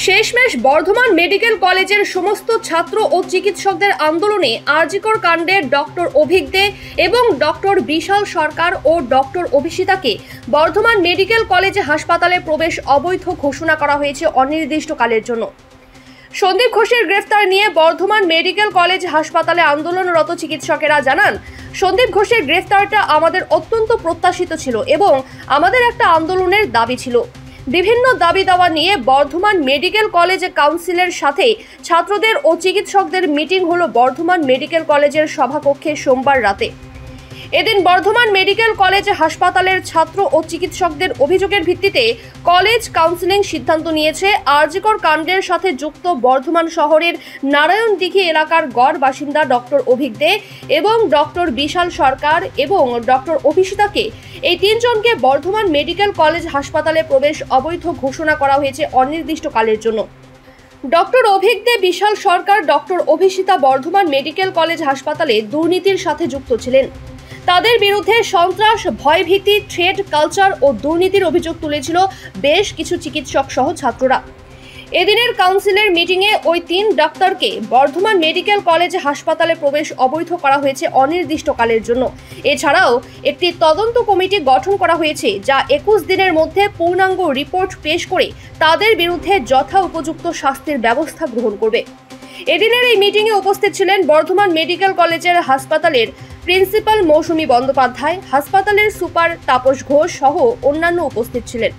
শেষমেশ বর্ধমান মেডিকেল কলেজের সমস্ত ছাত্র ও চিকিৎসকদের আন্দোলনে আরজিকর কাণ্ডে ডক্টর অভিক দে এবং ডক্টর বিশাল সরকার ও ডক্টর অভিষিতাকে বর্ধমান মেডিকেল কলেজ হাসপাতালে প্রবেশ অবৈধ ঘোষণা করা হয়েছে অনির্দিষ্টকালের জন্য। সন্দীপ ঘোষের গ্রেফতার নিয়ে বর্ধমান মেডিকেল কলেজ হাসপাতালে আন্দোলনরত চিকিৎসকেরা জানান, সন্দীপ ঘোষের গ্রেফতারটা আমাদের অত্যন্ত প্রত্যাশিত ছিল এবং আমাদের একটা আন্দোলনের দাবি ছিল। বিভিন্ন দাবি দাওয়া নিয়ে বর্ধমান মেডিকেল কলেজ কাউন্সিলের সাথে ছাত্রদের ও চিকিৎসকদের মিটিং হলো বর্ধমান মেডিকেল কলেজের সভাকক্ষে সোমবার রাতে। এদিন বর্ধমান মেডিকেল কলেজ হাসপাতালের ছাত্র ও চিকিৎসকদের অভিযোগের ভিত্তিতে কলেজ কাউন্সিলিং সিদ্ধান্ত নিয়েছে আরজিকর কাণ্ডের সাথে যুক্ত বর্ধমান শহরের নারায়ণদিঘি এলাকার গড় বাসিন্দা ডক্টর অভিক দে এবং ডক্টর বিশাল সরকার এবং ডক্টর অভিষিতাকে এই তিনজনকে বর্ধমান মেডিকেল কলেজ হাসপাতালে প্রবেশ অবৈধ ঘোষণা করা হয়েছে অনির্দিষ্টকালের জন্য। ডক্টর অভিক দে, বিশাল সরকার, ডক্টর অভিষিতা বর্ধমান মেডিকেল কলেজ হাসপাতালে দুর্নীতির সাথে যুক্ত ছিলেন। তাদের বিরুদ্ধে সন্ত্রাস, ভয়ভীতি, ট্রেড কালচার ও দুর্নীতির অভিযোগ তুলেছিল বেশ কিছু চিকিৎসক সহ ছাত্ররা। এদিনের কাউন্সিলের মিটিংয়ে ওই তিন ডাক্তারকে বর্ধমান মেডিকেল কলেজ হাসপাতালে প্রবেশ অবৈধ করা হয়েছে অনির্দিষ্টকালের জন্য। এছাড়াও একটি তদন্ত কমিটি গঠন করা হয়েছে যা 21 দিনের মধ্যে পূর্ণাঙ্গ রিপোর্ট পেশ করে তাদের বিরুদ্ধে যথা উপযুক্ত শাস্তির ব্যবস্থা গ্রহণ করবে। এদিনের এই মিটিংয়ে উপস্থিত ছিলেন বর্ধমান মেডিকেল কলেজের হাসপাতালের প্রিন্সিপাল মৌসুমী বন্দ্যোপাধ্যায়, হাসপাতালের সুপার তাপস ঘোষ সহ অন্যান্য উপস্থিত ছিলেন।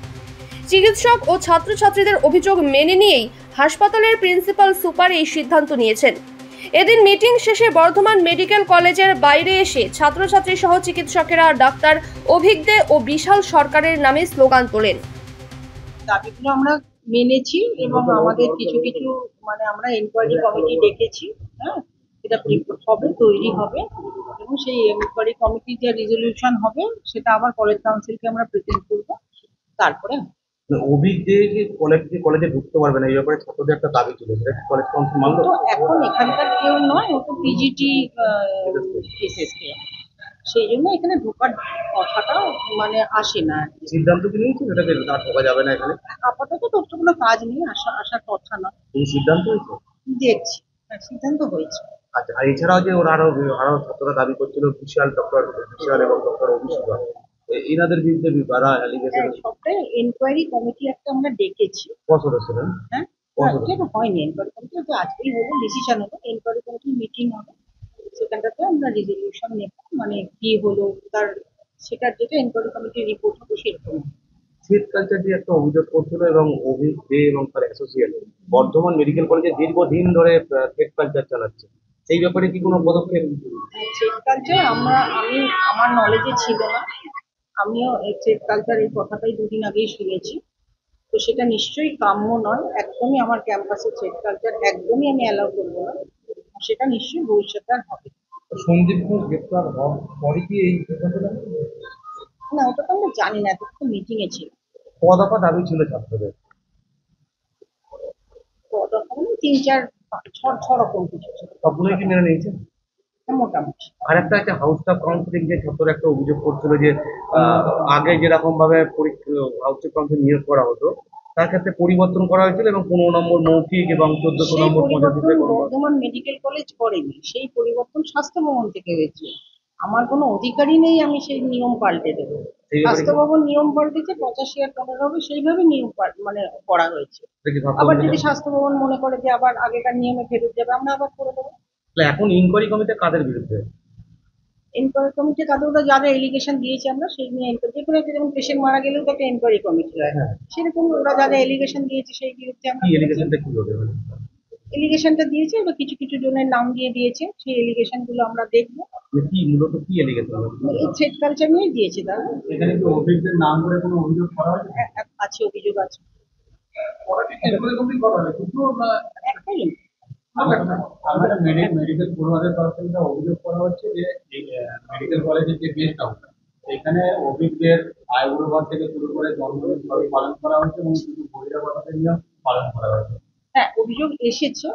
চিকিৎসক ও ছাত্রছাত্রীদের অভিযোগ মেনে নিয়েই হাসপাতালের প্রিন্সিপাল সুপার এই সিদ্ধান্ত নিয়েছেন। এদিন মিটিং শেষে বর্ধমান মেডিকেল কলেজের বাইরে এসে ছাত্রছাত্রী সহ চিকিৎসকেরা ডাক্তার অভিক দে ও বিশাল সরকারের নামে স্লোগান তোলেন। দাবিগুলো আমরা মেনেছি এবং আমাদের কিছু কিছু আমরা এনকোয়ারি কমিটি ডেকেছি। হ্যাঁ, এটা হবে, তৈরি হবে এবং সেই এনকোয়ারি কমিটির যে রেজলিউশন হবে সেটা আবার কলেজ কাউন্সিলকে আমরা প্রেজেন্ট করবো। তারপরে অভিক দে কলেজে ঢুকতে পারবে না, এই ব্যাপারে ছাত্রদের একটা দাবি ছিল, সেটা কলেজ কাউন্সিল মানলো। তো এখন এখানকার কেউ নয়, ও তো পিজিটি এসএসকে, সেই জন্য এখানে ঢোকার কথাটা আসে না। সিদ্ধান্ত কি নিয়েছে সেটাকে না ঢোকা যাবে না এখানে? আপাতত তোর তো কোনো কাজ নেই, আসার কথা না। এই সিদ্ধান্ত হয়েছে, দেখছি। হ্যাঁ, সিদ্ধান্ত হয়েছে। আচ্ছা, আর এছাড়াও যে ওরা আরো ছাত্ররা দাবি করছিল ডক্টর বিশাল এবং ডক্টর অভিষেক, এনাদের বিরুদ্ধে অ্যালিগেশন সবটাই এনকোয়ারি কমিটি একটা আমরা ডেকেছি। কত ছিল? হ্যাঁ, এটা হয়নি এনকোয়ারি কমিটি, তো আজকেই হলো, ডিসিশন হলো, এনকোয়ারি কমিটি মিটিং হবে, সেখানটাতে আমরা রেজলিউশন নেব, কি হলো তার, সেটার যেটা এনকোয়ারি কমিটির রিপোর্ট হবে সেরকম। থ্রেড কালচার দিয়ে একটা অভিযোগ করছিল এবং অভিক দে এবং তার অ্যাসোসিয়েট বর্ধমান মেডিকেল কলেজে দীর্ঘদিন ধরে থ্রেড কালচার চালাচ্ছে, সেই ব্যাপারে কি কোনো পদক্ষেপ? থ্রেড কালচার আমার নলেজে ছিল না, আমিও এই থ্রেড কালচার এই কথাটাই দুদিন আগেই শুনেছি। তো সেটা নিশ্চয়ই কাম্য নয়, একদমই আমার ক্যাম্পাসে থ্রেড কালচার একদমই আমি অ্যালাউ করবো না, সেটা নিশ্চয়ই ভবিষ্যতে আর হবে। সন্দীপ ঘোষ গ্রেপ্তার হওয়ার পরে কি এই সিদ্ধান্তটা? না, ওটা তো আমরা জানি না, এত মিটিং এ ছিল। কদফা দাবি ছিল ছাত্রদের? তিন চার ছ রকম কিছু ছিল। সবগুলোই কি মেনে নিয়েছে? মোটামুটি। আর একটা হাউস স্টাফ কাউন্সিলিং যে ছাত্ররা একটা অভিযোগ করছিল যে আগে যেরকম ভাবে হাউস স্টাফ কাউন্সিল নিয়োগ করা হতো তার ক্ষেত্রে পরিবর্তন করা হয়েছিল এবং 15 নম্বর মৌখিক এবং 1400 নম্বর বর্ধমান মেডিকেল কলেজ করেনি, সেই পরিবর্তন স্বাস্থ্য ভবন থেকে হয়েছে। আমার কোনো অধিকারই নেই আমি সেই নিয়ম পাল্টে দেবো। স্বাস্থ্য ভবন নিয়ম পাল্টেছে, 85 আর 15 হবে, সেইভাবে নিয়ম করা হয়েছে। আবার যদি স্বাস্থ্য ভবন মনে করে যে আবার আগেকার নিয়মে ফেরত যাবে, আমরা আবার করে দেবো। এখন ইনকোয়ারি কমিটি কাদের বিরুদ্ধে? এনকোয়ারি কমিটি তাদের যারা এলিগেশন দিয়েছে আমরা সেই নিয়ে যে কোনো একটা, যেমন পেশেন্ট মারা গেলেও তো একটা এনকোয়ারি কমিটি হয়, সেরকম ওরা যারা এলিগেশন দিয়েছে সেই বিরুদ্ধে আমরা। এলিগেশনটা কি হবে? এলিগেশনটা দিয়েছে বা কিছু কিছু জনের নাম দিয়ে দিয়েছে, সেই এলিগেশন গুলো আমরা দেখবো। কি মূলত কি এলিগেশন? এই থ্রেড কালচার নিয়ে দিয়েছে তারা। এখানে কি অভিযোগের নাম করে কোনো অভিযোগ করা হয়েছে? আছে, অভিযোগ আছে। একটাই আমাদের মেডিকেল পড়ুয়াদের তরফ থেকে অভিযোগ করা হচ্ছে যে মেডিকেল কলেজের যে গেস্ট হাউস, এখানে অভিজ্ঞদের আয়ুর্বাদ থেকে শুরু করে জন্মদিন সবই পালন করা হচ্ছে এবং কিছু বহিরাগতদের নিয়েও পালন করা হচ্ছে। হ্যাঁ, অভিযোগ এসেছে।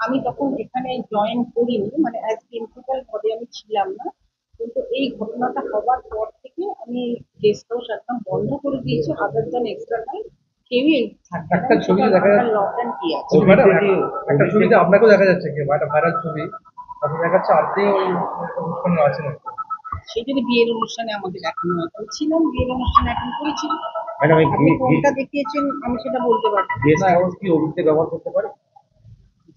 আমি তখন এখানে জয়েন করিনি, অ্যাজ প্রিন্সিপাল পদে আমি ছিলাম না, কিন্তু এই ঘটনাটা হওয়ার পর থেকে আমি গেস্ট হাউস একদম বন্ধ করে দিয়েছি, আদার দ্যান এক্সট্রা টাইম কেউই থাকবে না। একটা ছবিতে দেখা যাচ্ছে- লকডাউন কি আছে? ও ম্যাডাম, একটা ছবিতে আপনাকেও দেখা যাচ্ছে কি একটা ভাইরাল ছবি, আপনি দেখাচ্ছে আপনি ওই অনুষ্ঠানে আছেন। সেই যদি বিয়ের অনুষ্ঠানে আমাকে দেখানো হয়, আমি ছিলাম বিয়ের অনুষ্ঠানে, এখন করেছি। ম্যাডাম এই আপনি কোনটা দেখিয়েছেন আমি সেটা বলতে পারবো না। গেস্ট হাউস কি অভিজ্ঞতা ব্যবহার করতে পারে?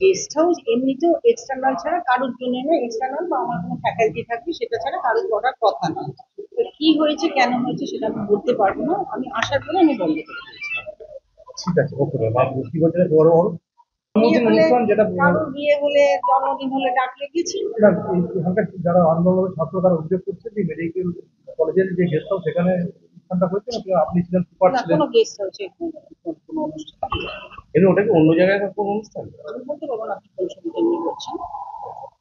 গেস্ট হাউস এমনিতেও এক্সটার্নাল ছাড়া কারোর জন্য না, এক্সটার্নাল বা আমার কোনো ফ্যাকাল্টি থাকবে সেটা ছাড়া কারোর করার কথা নয়। তো কি হয়েছে কেন হয়েছে সেটা আমি বলতে পারবো না, আমি আসার পরে আমি বন্ধ করে দিয়েছি। ঠিক আছে, ওকে ম্যাম। কি বলছিলেন বড় বড় বিয়ে হলে, অনুষ্ঠান যেটা কারোর বিয়ে হলে, জন্মদিন হলে ডাকলে গেছি। এখানকার যারা আন্দোলনের ছাত্র তারা অভিযোগ করছে যে মেডিকেল কলেজের যে গেস্ট হাউস সেখানে অনুষ্ঠানটা হয়েছে নাকি আপনি ছিলেন, সুপার না, ছিলেন? কোনো গেস্ট হাউসে কোনো অনুষ্ঠান নেই। এমনি ওটা কি অন্য জায়গায় কোনো অনুষ্ঠান? আমি বলতে পারবো না আপনি কোন ছবিটা নিয়ে করছেন।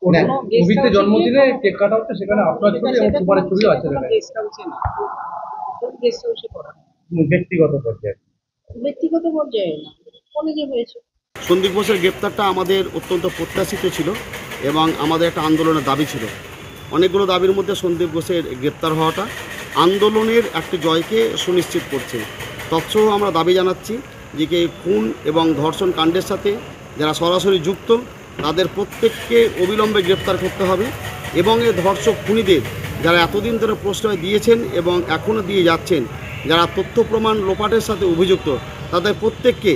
ওটা কোনো guest অভিতে house-এ জন্মদিনে গিয়ে কেক কাটা হচ্ছে, সেখানে আপনার ছবি এবং সুপারের ছবিও আছে সেখানে। গেস্ট হাউসে না, গেস্ট হাউসে করা হয়। ব্যক্তিগত পর্যায়ে। ব্যক্তিগত পর্যায়ে না, কলেজে হয়েছে। সন্দীপ ঘোষের গ্রেপ্তারটা আমাদের অত্যন্ত প্রত্যাশিত ছিল এবং আমাদের একটা আন্দোলনের দাবি ছিল। অনেকগুলো দাবির মধ্যে সন্দীপ ঘোষের গ্রেপ্তার হওয়াটা আন্দোলনের একটি জয়কে সুনিশ্চিত করছে। তৎসহ আমরা দাবি জানাচ্ছি যে এই খুন এবং ধর্ষণ কাণ্ডের সাথে যারা সরাসরি যুক্ত তাদের প্রত্যেককে অবিলম্বে গ্রেপ্তার করতে হবে এবং এই ধর্ষক খুনিদের যারা এতদিন ধরে প্রশ্রয় দিয়েছেন এবং এখনও দিয়ে যাচ্ছেন, যারা তথ্য প্রমাণ লোপাটের সাথে অভিযুক্ত, তাদের প্রত্যেককে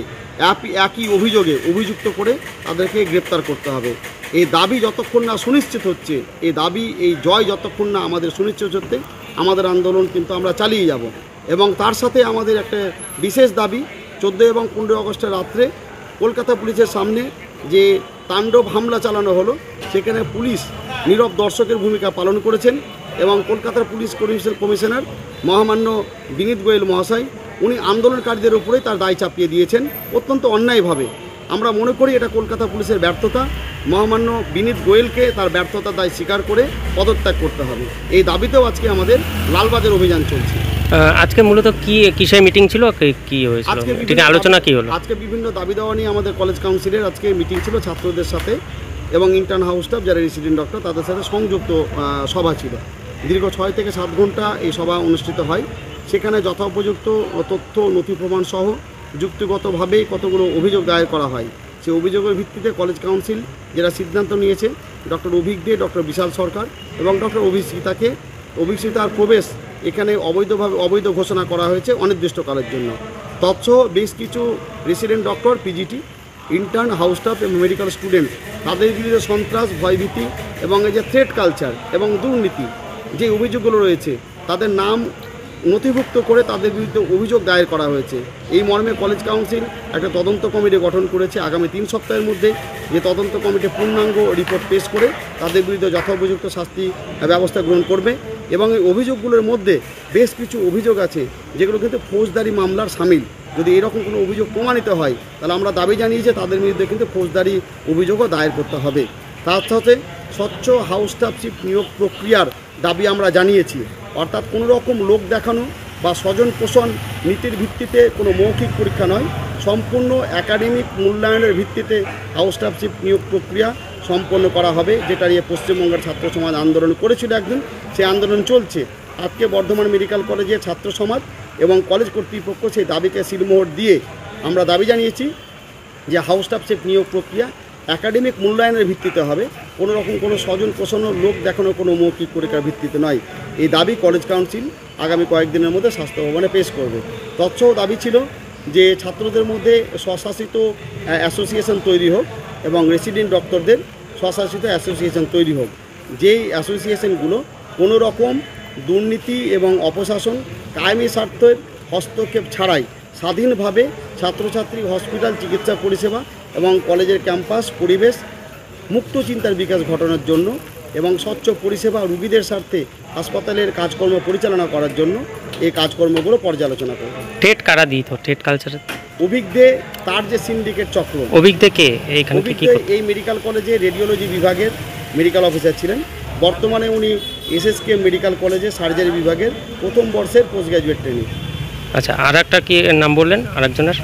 একই অভিযোগে অভিযুক্ত করে তাদেরকে গ্রেপ্তার করতে হবে। এই দাবি যতক্ষণ না সুনিশ্চিত হচ্ছে, এই দাবি, এই জয় যতক্ষণ না আমাদের সুনিশ্চিত হচ্ছে, আমাদের আন্দোলন কিন্তু আমরা চালিয়ে যাব। এবং তার সাথে আমাদের একটা বিশেষ দাবি, 14 এবং 15 আগস্টের রাত্রে কলকাতা পুলিশের সামনে যে তাণ্ডব হামলা চালানো হলো, সেখানে পুলিশ নীরব দর্শকের ভূমিকা পালন করেছেন এবং কলকাতার পুলিশ কমিশনার মহামান্য বিনীত গোয়েল মহাশয় উনি আন্দোলনকারীদের উপরেই তার দায় চাপিয়ে দিয়েছেন অত্যন্ত অন্যায়ভাবে। আমরা মনে করি এটা কলকাতা পুলিশের ব্যর্থতা। মহামান্য বিনীত গোয়েলকে তার ব্যর্থতার দায় স্বীকার করে পদত্যাগ করতে হবে। এই দাবিতেও আজকে আমাদের লালবাজার অভিযান চলছে। আজকে মূলত কিসের মিটিং ছিল, কি হয়েছিল, ঠিক আলোচনা কি হলো? আজকে বিভিন্ন দাবি দেওয়া নিয়ে আমাদের কলেজ কাউন্সিলের আজকে মিটিং ছিল ছাত্রদের সাথে এবং ইন্টার্ন হাউস স্টাফ যারা রেসিডেন্ট ডক্টর তাদের সাথে সংযুক্ত সভা ছিল। দীর্ঘ 6 থেকে 7 ঘন্টা এই সভা অনুষ্ঠিত হয়। সেখানে যথোপযুক্ত তথ্য নথি প্রমাণ সহ যুক্তিগতভাবেই কতগুলো অভিযোগ দায়ের করা হয়। সেই অভিযোগের ভিত্তিতে কলেজ কাউন্সিল যেটা সিদ্ধান্ত নিয়েছে, ডক্টর অভিক দে, ডক্টর বিশাল সরকার এবং ডক্টর অভিষিতার প্রবেশ এখানে অবৈধ ঘোষণা করা হয়েছে অনির্দিষ্টকালের জন্য। তৎসহ বেশ কিছু resident doctor, PGT, intern, house staff এবং মেডিকেল স্টুডেন্ট তাদের বিরুদ্ধে সন্ত্রাস, ভয়ভীতি এবং এই যে থ্রেট কালচার এবং দুর্নীতি যে অভিযোগগুলো রয়েছে তাদের নাম নথিভুক্ত করে তাদের বিরুদ্ধে অভিযোগ দায়ের করা হয়েছে। এই মর্মে কলেজ কাউন্সিল একটা তদন্ত কমিটি গঠন করেছে। আগামী 3 সপ্তাহের মধ্যে যে তদন্ত কমিটি পূর্ণাঙ্গ রিপোর্ট পেশ করে তাদের বিরুদ্ধে যথোপযুক্ত শাস্তি ব্যবস্থা গ্রহণ করবে। এবং এই অভিযোগগুলোর মধ্যে বেশ কিছু অভিযোগ আছে যেগুলো কিন্তু ফৌজদারি মামলার সামিল। যদি এরকম কোনো অভিযোগ প্রমাণিত হয় তাহলে আমরা দাবি জানিয়েছি তাদের বিরুদ্ধে কিন্তু ফৌজদারি অভিযোগও দায়ের করতে হবে। তার সাথে স্বচ্ছ হাউস স্টাফশিপ নিয়োগ প্রক্রিয়ার দাবি আমরা জানিয়েছি। অর্থাৎ কোনো রকম লোক দেখানো বা স্বজন পোষণ নীতির ভিত্তিতে কোনো মৌখিক পরীক্ষা নয়, সম্পূর্ণ একাডেমিক মূল্যায়নের ভিত্তিতে হাউস স্টাফশিপ নিয়োগ প্রক্রিয়া সম্পন্ন করা হবে, যেটা নিয়ে পশ্চিমবঙ্গের ছাত্র সমাজ আন্দোলন করেছিল একদিন, সেই আন্দোলন চলছে। আজকে বর্ধমান মেডিকেল কলেজের ছাত্র সমাজ এবং কলেজ কর্তৃপক্ষ সেই দাবিকে সিলমোহর দিয়ে আমরা দাবি জানিয়েছি যে হাউস স্টাফশিপ নিয়োগ প্রক্রিয়া একাডেমিক মূল্যায়নের ভিত্তিতে হবে, কোনো রকম কোনো স্বজন পোষণ লোক দেখানো কোনো মৌখিক পরীক্ষার ভিত্তিতে নয়। এই দাবি কলেজ কাউন্সিল আগামী কয়েকদিনের মধ্যে স্বাস্থ্য ভবনে পেশ করবে। তৎসহ দাবি ছিল যে ছাত্রদের মধ্যে স্বশাসিত অ্যাসোসিয়েশন তৈরি হোক এবং রেসিডেন্ট ডক্টরদের স্বশাসিত অ্যাসোসিয়েশন তৈরি হোক, যেই অ্যাসোসিয়েশনগুলো কোনো রকম দুর্নীতি এবং অপশাসন, কায়েমি স্বার্থের হস্তক্ষেপ ছাড়াই স্বাধীনভাবে ছাত্রছাত্রী, হসপিটাল, চিকিৎসা পরিষেবা এবং কলেজের ক্যাম্পাস পরিবেশ মুক্ত চিন্তার বিকাশ ঘটানোর জন্য এবং স্বচ্ছ পরিষেবা রুগীদের স্বার্থে হাসপাতালের কাজকর্ম পরিচালনা করার জন্য এই কাজকর্মগুলো পর্যালোচনা করবে। টেট কারা দিত, টেট কালচারে অভিজ্ঞে তার যে সিন্ডিকেট চক্র, অভিজ্ঞে কে এইখানে কি অভিজ্ঞে এই মেডিকেল কলেজে রেডিওলজি বিভাগের মেডিকেল অফিসার ছিলেন। বর্তমানে উনি এসএসকে মেডিকেল কলেজে সার্জারি বিভাগের 1ম বর্ষের পোস্ট গ্র্যাজুয়েট ট্রেনিং। আচ্ছা, আর একটা কি নাম বললেন আরেকজনের?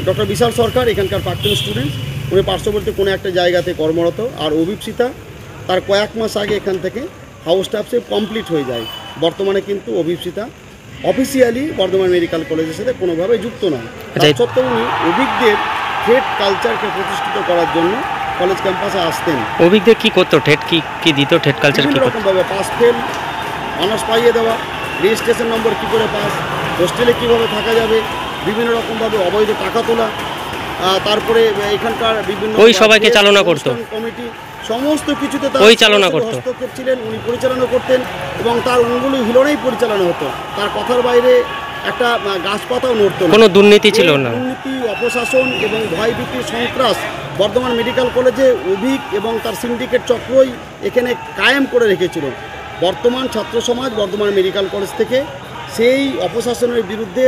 ডক্টর বিশাল সরকার এখানকার প্রাক্তন স্টুডেন্ট, উনি পার্শ্ববর্তী কোনো একটা জায়গাতে কর্মরত। আর অভিষিতা তার কয়েক মাস আগে এখান থেকে হাউস স্টাফশিপ কমপ্লিট হয়ে যায়। বর্তমানে কিন্তু অভিষিতা অফিসিয়ালি বর্ধমান মেডিকেল কলেজের সাথে কোনোভাবে যুক্ত নয়। আচ্ছা। তার সত্ত্বেও উনি অভিজ্ঞদের থ্রেড কালচারকে প্রতিষ্ঠিত করার জন্য কলেজ ক্যাম্পাসে আসতেন। অভিজ্ঞ কি করতো, ঠেট কি দিত, ঠেট কালচার কি বিভিন্ন করতো? রকমভাবে পাস ফেল, অনার্স পাইয়ে দেওয়া, রেজিস্ট্রেশন নম্বর কী করে পাস, হোস্টেলে কীভাবে থাকা যাবে, বিভিন্ন রকমভাবে অবৈধ টাকা তোলা, তারপরে এখানকার বিভিন্ন ওই সবাইকে চালনা করতো। কমিটি সমস্ত কিছুতে তার ওই চালনা করতো। হস্তক্ষেপ ছিলেন, উনি পরিচালনা করতেন এবং তার অঙ্গুলি হিলনেই পরিচালনা হতো। তার কথার বাইরে একটা গাছপাতাও নড়তো না। কোনো দুর্নীতি ছিল না। দুর্নীতি, অপশাসন এবং ভয়ভীতি, সন্ত্রাস বর্ধমান মেডিকেল কলেজে অভিক এবং তার সিন্ডিকেট চক্রই এখানে কায়েম করে রেখেছিল। বর্তমান ছাত্র সমাজ বর্ধমান মেডিকেল কলেজ থেকে সেই অপশাসনের বিরুদ্ধে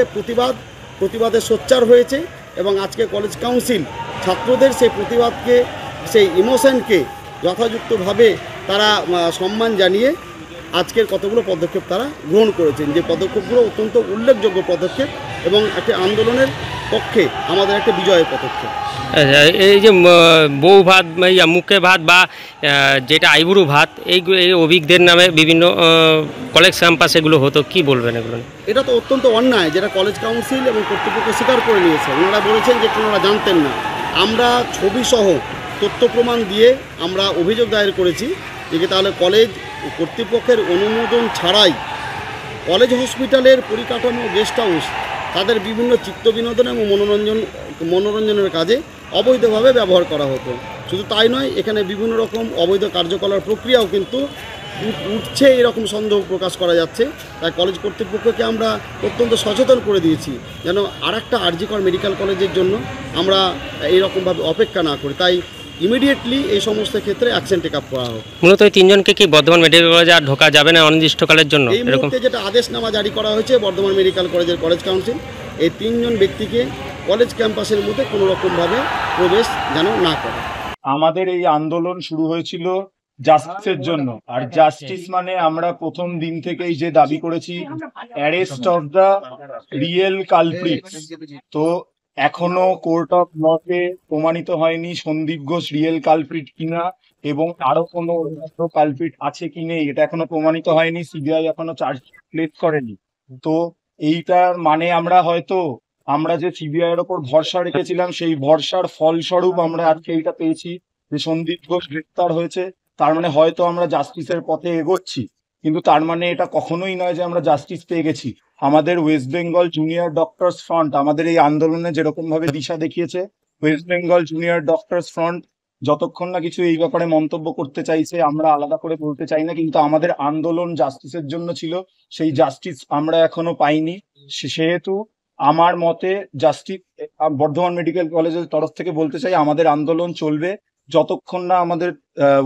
প্রতিবাদে সোচ্চার হয়েছে এবং আজকে কলেজ কাউন্সিল ছাত্রদের সেই প্রতিবাদকে, সেই ইমোশনকে যথাযুক্তভাবে তারা সম্মান জানিয়ে আজকের কতগুলো পদক্ষেপ তারা গ্রহণ করেছেন, যে পদক্ষেপগুলো অত্যন্ত উল্লেখযোগ্য পদক্ষেপ এবং একটি আন্দোলনের পক্ষে আমাদের একটা বিজয়ের পদক্ষেপ। এই যে বউ ভাত, মুখে ভাত বা যেটা আইবুড়ো ভাত, এই অভিজ্ঞদের নামে বিভিন্ন কলেজ ক্যাম্পাস এগুলো হতো, কি বলবেন এগুলো? এটা তো অত্যন্ত অন্যায়, যেটা কলেজ কাউন্সিল এবং কর্তৃপক্ষ স্বীকার করে নিয়েছে। ওনারা বলেছেন যে ওনারা জানতেন না। আমরা ছবিসহ তথ্য প্রমাণ দিয়ে আমরা অভিযোগ দায়ের করেছি যে তাহলে কলেজ কর্তৃপক্ষের অনুমোদন ছাড়াই কলেজ হসপিটালের পরিকাঠামো, গেস্ট হাউস তাদের বিভিন্ন চিত্ত বিনোদন এবং মনোরঞ্জনের কাজে অবৈধভাবে ব্যবহার করা হতো। শুধু তাই নয়, এখানে বিভিন্ন রকম অবৈধ কার্যকলাপ প্রক্রিয়াও কিন্তু উঠছে, এরকম সন্দেহ প্রকাশ করা যাচ্ছে। তাই কলেজ কর্তৃপক্ষকে আমরা অত্যন্ত সচেতন করে দিয়েছি যেন আরেকটা আরজিকর মেডিকেল কলেজের জন্য আমরা এইরকমভাবে অপেক্ষা না করি। তাই ইমিডিয়েটলি এই সমস্ত ক্ষেত্রে অ্যাকশন টেক আপ করা হোক। মূলত এই তিনজনকে কি বর্ধমান মেডিকেল কলেজে আর ঢোকা যাবে না অনির্দিষ্টকালের জন্য? এই মুহূর্তে যেটা আদেশনামা জারি করা হয়েছে বর্ধমান মেডিকেল কলেজের কলেজ কাউন্সিল, এই তিনজন ব্যক্তিকে কলেজ ক্যাম্পাসের মধ্যে কোনো রকমভাবে প্রবেশ যেন না করে। আমাদের এই আন্দোলন শুরু হয়েছিল জাস্টিসের জন্য, আর জাস্টিস মানে আমরা প্রথম দিন থেকেই যে দাবি করেছি arrest of the real culprits. তো এখনো কোর্ট অফ লতে প্রমাণিত হয়নি সন্দীপ ঘোষ রিয়েল কালপ্রিট কিনা এবং আরো কোনো কালপ্রিট আছে কি নেই, এটা এখনো প্রমাণিত হয়নি। সিবিআই এখনো চার্জ প্লেস করেনি। তো এইটার মানে আমরা যে সিবিআই এর ওপর ভরসা রেখেছিলাম, সেই ভরসার ফলস্বরূপ আমরা আজকে এইটা পেয়েছি যে সন্দীপ ঘোষ গ্রেপ্তার হয়েছে। তার মানে হয়তো আমরা জাস্টিসের পথে এগোচ্ছি, কিন্তু তার মানে এটা কখনোই নয় যে আমরা জাস্টিস পেয়ে গেছি। আমাদের West Bengal junior doctors front আমাদের এই আন্দোলনে যেরকম ভাবে দিশা দেখিয়েছে, West Bengal junior doctors front যতক্ষণ না কিছু এই ব্যাপারে মন্তব্য করতে চাইছে আমরা আলাদা করে বলতে চাই না, কিন্তু আমাদের আন্দোলন জাস্টিসের জন্য ছিল, সেই জাস্টিস আমরা এখনো পাইনি। সেহেতু আমার মতে জাস্টিস বর্ধমান মেডিকেল কলেজের তরফ থেকে বলতে চাই আমাদের আন্দোলন চলবে যতক্ষণ না আমাদের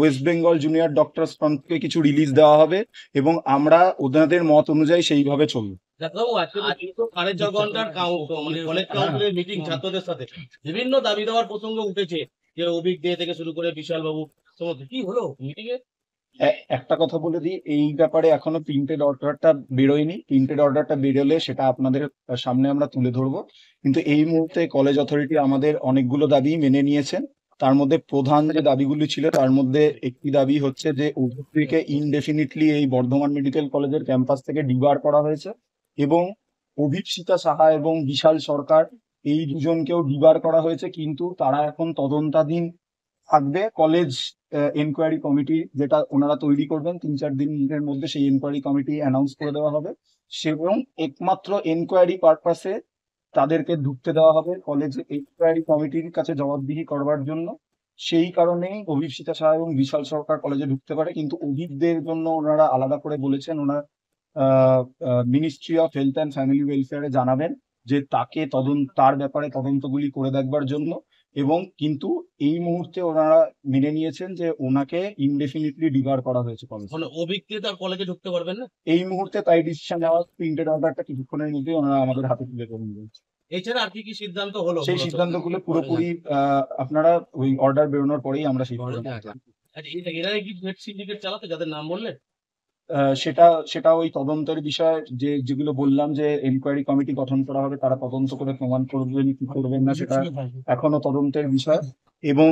ওয়েস্ট বেঙ্গল জুনিয়র ডক্টরস ফ্রন্টকে কিছু রিলিজ দেওয়া হবে এবং আমরা ওনাদের মত অনুযায়ী সেইভাবে চলবো। মিটিং ছাত্রদের সাথে বিভিন্ন দাবি দেওয়ার প্রসঙ্গ উঠেছে, যে অভিজ্ঞ থেকে শুরু করে বিশাল বাবু সমস্ত কি হলো মিটিং এ? একটা কথা বলে দিই, এই ব্যাপারে এখনো প্রিন্টেড অর্ডারটা বেরোয়নি। প্রিন্টেড অর্ডারটা বেরোলে সেটা আপনাদের সামনে আমরা তুলে ধরবো। কিন্তু এই মুহূর্তে কলেজ অথরিটি আমাদের অনেকগুলো দাবি মেনে নিয়েছেন। তার মধ্যে প্রধান যে দাবিগুলি ছিল তার মধ্যে একটি দাবি হচ্ছে যে অভিজ্ঞকে ইনডেফিনিটলি এই বর্ধমান মেডিকেল কলেজের ক্যাম্পাস থেকে ডিবার করা হয়েছে এবং অভিপ্সিতা সাহা এবং বিশাল সরকার এই দুজনকেও ডিবার করা হয়েছে, কিন্তু তারা এখন তদন্তাধীন থাকবে। কলেজ এনকোয়ারি কমিটি যেটা ওনারা তৈরি করবেন 3-4 দিনের মধ্যে সেই এনকোয়ারি কমিটি অ্যানাউন্স করে দেওয়া হবে এবং একমাত্র এনকোয়ারি পারপাসে তাদেরকে ঢুকতে দেওয়া হবে কলেজ এনকোয়ারি কমিটির কাছে জবাবদিহি করবার জন্য। সেই কারণেই অভিপ্সিতা সাহা এবং বিশাল সরকার কলেজে ঢুকতে পারে, কিন্তু অভিজ্ঞদের জন্য ওনারা আলাদা করে বলেছেন ওনারা ministry of health and family ওয়েলফেয়ারে জানাবেন যে তাকে তার ব্যাপারে তদন্তগুলি করে দেখবার জন্য। এবং কিন্তু এই মুহূর্তে ওনারা মেনে নিয়েছেন যে ওনাকে ইনডেফিনিটলি ডিবার করা হয়েছে কলেজে। অভিজ্ঞ তার কলেজে ঢুকতে পারবেন না এই মুহূর্তে, তাই ডিসিশন নেওয়া। প্রিন্টেড অর্ডারটা কিছুক্ষণের মধ্যে ওনারা আমাদের হাতে তুলে দেবেন বলছে। এছাড়া আর কি সিদ্ধান্ত হলো? সেই সিদ্ধান্তগুলো পুরোপুরি আপনারা ওই অর্ডার বেরোনোর পরেই আমরা সেই এরা কি সিন্ডিকেট চালাতে যাদের নাম বললেন? সেটা ওই তদন্তের বিষয়, যেগুলো বললাম যে এনকোয়ারি কমিটি গঠন করা হবে, তারা তদন্ত করে প্রমাণ করবেন কি করবেন না সেটা এখনো তদন্তের বিষয়। এবং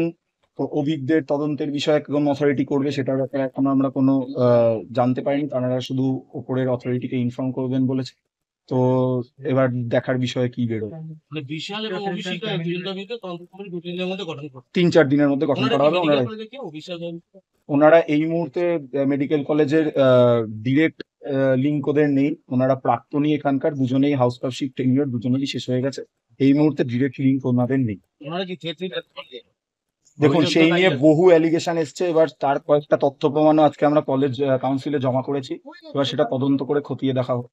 অভিজ্ঞদের তদন্তের বিষয়ে কোন অথরিটি করবে সেটার ব্যাপারে এখনো আমরা কোনো জানতে পারিনি, তারা শুধু উপরের অথরিটিকে ইনফর্ম করবেন বলেছে। তো এবার দেখার বিষয়ে কি বেরোয়। মানে বিশাল এবং অভিষেকা দুজনকে দুদিনের মধ্যে গঠন করতে 3-4 দিনের মধ্যে গঠন করা হবে। ওনারা এই মুহূর্তে মেডিকেল কলেজের ডিরেক্ট লিঙ্ক ওদের নেই। ওনারা প্রাক্তনী এখানকার, দুজনেই হাউস ক্লার্কশিপ টেনিওর দুজনেরই শেষ হয়ে গেছে। এই মুহূর্তে ডিরেক্ট লিঙ্ক ওনাদের নেই। দেখুন, সেই নিয়ে বহু অ্যালিগেশন এসছে। এবার তার কয়েকটা তথ্য প্রমাণও আজকে আমরা কলেজ কাউন্সিলে জমা করেছি। এবার সেটা তদন্ত করে খতিয়ে দেখা হবে।